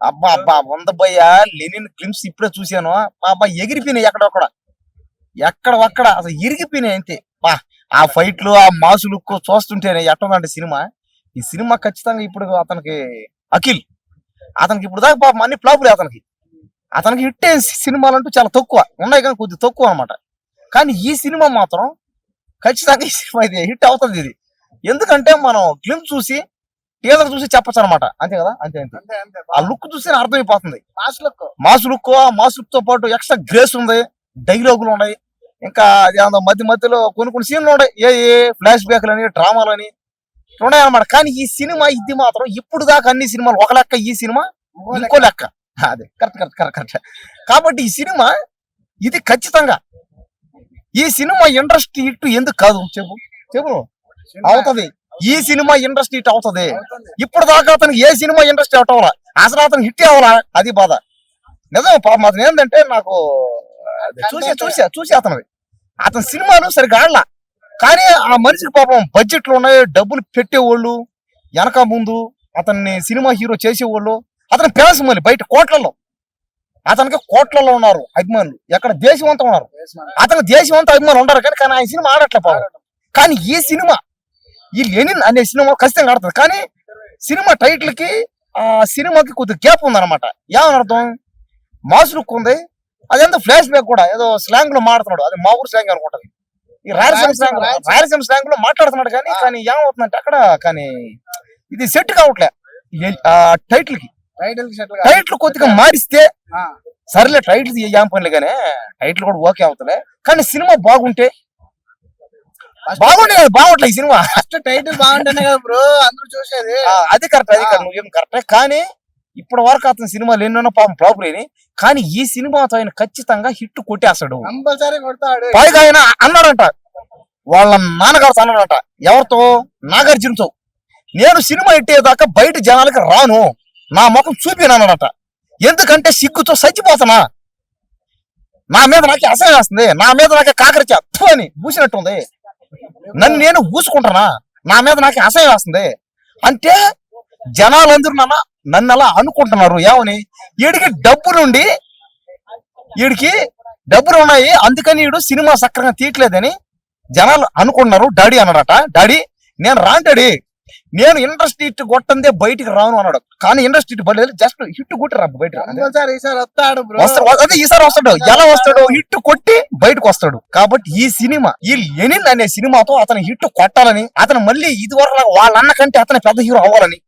అబ్బా అబ్బా వందబయ్యా లెనిన్ క్లిమ్స్ ఇప్పుడే చూశాను. అబ్బా ఎగిరిపోయినాయి ఎక్కడొక్కడ ఎక్కడ అసలు ఇరిగిపోయినాయి అంతే. బా ఆ ఫైట్లు ఆ మాసు లుక్ చూస్తుంటేనే ఎట్టుందంటే సినిమా. ఈ సినిమా ఖచ్చితంగా ఇప్పుడు అతనికి అఖిల్ అతనికి ఇప్పుడు దాకా పాపం అన్ని ఫ్లాపులే అతనికి హిట్ అయిన సినిమాలు అంటూ చాలా తక్కువ ఉన్నాయి, కానీ కొద్దిగా తక్కువ అనమాట. కానీ ఈ సినిమా మాత్రం ఖచ్చితంగా ఈ సినిమా ఇది హిట్ అవుతుంది ఇది. ఎందుకంటే మనం ఫిల్మ్ చూసి టీజర్ చూసి చెప్పచ్చు అనమాట. అంతే కదా, అంతే అంతే. ఆ లుక్ చూసి అర్థమైపోతుంది. మాస్ లుక్ తో పాటు ఎక్స్ట్రా గ్రేస్ ఉంది, డైలాగులు ఉన్నాయి, ఇంకా మధ్యలో కొన్ని సీన్లు ఉన్నాయి, ఏ ఫ్లాష్ బ్యాక్లని డ్రామాలని ఉన్నాయి అనమాట. కానీ ఈ సినిమా ఇది మాత్రం ఇప్పుడు దాకా అన్ని సినిమాలు ఒక లెక్క, ఈ సినిమా ఇంకో లెక్క. అదే కరెక్ట్. కాబట్టి ఈ సినిమా ఇది ఖచ్చితంగా ఈ సినిమా ఇండస్ట్రీ హిట్ ఎందుకు కాదు చెప్పు అవుతుంది. ఈ సినిమా ఇండస్ట్రీ హిట్ అవుతుంది. ఇప్పుడు దాకా అతనికి ఏ సినిమా ఇండస్ట్రీ అవుట్ అవ్వాలా, అసలు అతను హిట్ అవ్వాలా, అది బాధ. నిజం పాపం అతను ఏంటంటే నాకు చూసి అతని సినిమాలు సరిగ్గా ఆడలా. కానీ ఆ మనిషికి పాపం బడ్జెట్లు ఉన్నాయి, డబ్బులు పెట్టేవాళ్ళు వెనక ముందు అతన్ని సినిమా హీరో చేసేవాళ్ళు, అతని ఫ్యాన్స్ మళ్ళీ బయట అతనికి కోట్లలో ఉన్నారు అభిమానులు, ఎక్కడ దేశం అంతా ఉన్నారు. అతనికి దేశం అంతా అభిమానులు ఉండరు, కానీ ఆయన సినిమా ఆడట్లే పాపం. కానీ ఈ సినిమా ఈ లెనిన్ అనే సినిమా ఖచ్చితంగా ఆడుతుంది. కానీ సినిమా టైటిల్ కి ఆ సినిమాకి కొద్దిగా గ్యాప్ ఉందన్నమాట. ఏమని అర్థం, మాస్ లుక్ ఉంది, అదేందో ఫ్లాష్ బ్యాక్ కూడా ఏదో స్లాంగ్ లో మాట్లాడుతున్నాడు, అది మా ఊరు స్లాంగ్ అనుకుంటది. ఈ రాయలసీమ స్లాంగ్ లో మాట్లాడుతున్నాడు. కానీ ఏమవుతుందంటే అక్కడ కానీ ఇది సెట్ కావట్లే టైటిల్ కి. టైటిల్ కొద్దిగా మారిస్తే సరేలే, టైటిల్ ఏం పనిలే, కానీ టైటిల్ కూడా ఓకే అవుతలే. కానీ సినిమా బాగుంటే బాగుంటలే ఈ సినిమా. టైటిల్ బాగుంటేనే కదా బ్రో అందరూ చూసేది. అది కరెక్ట్, నువ్వేం కరెక్టే. కానీ ఇప్పటి వరకు అతని సినిమాలు ఎన్నో పాపం ఫ్లాప్ లేని, కానీ ఈ సినిమాతో ఆయన ఖచ్చితంగా హిట్ కొట్టేస్తాడు, కంపల్సరీ కొడతాడు. పైగా ఆయన అన్నాడంట, వాళ్ళ నాన్నగారు అన్నాడంట, ఎవరితో, నాగార్జునతో, నేను సినిమా ఇట్టేదాకా బయట జనాలకి రాను, నా ముఖం చూపినానట. ఎందుకంటే సిగ్గుతో చచ్చిపోతానా, నా మీద నాకే అసహ్యం వేస్తుంది, నా మీద నాకే కాకరచ అని పూసినట్టుంది, నన్ను నేను పూసుకుంటానా, నా మీద నాకే అసహ్యం వేస్తుంది అంటే జనాలందరూ నన్ను అలా అనుకుంటున్నారు. ఏమని, వీడికి డబ్బులు ఉన్నాయి, అందుకని వీడు సినిమా సక్రంగా తీయట్లేదని జనాలు అనుకుంటున్నారు. డాడీ అన్నాడట, డాడీ నేను రాను డాడీ, నేను ఇండస్ట్రీ హిట్ కొట్టందే బయటికి రాను అన్నాడు. కానీ ఇండస్ట్రీ హిట్ పడలేదు, జస్ట్ హిట్ కొట్టి రా బయట ఈసారి వస్తాడు. అదే ఈసారి వస్తాడు, ఎలా వస్తాడు, హిట్ కొట్టి బయటకు వస్తాడు. కాబట్టి ఈ సినిమా ఈ లెనిన్ అనే సినిమాతో అతను హిట్ కొట్టాలని, అతను మళ్ళీ ఇది వరకు వాళ్ళ అన్న కంటే అతను పెద్ద హీరో అవ్వాలని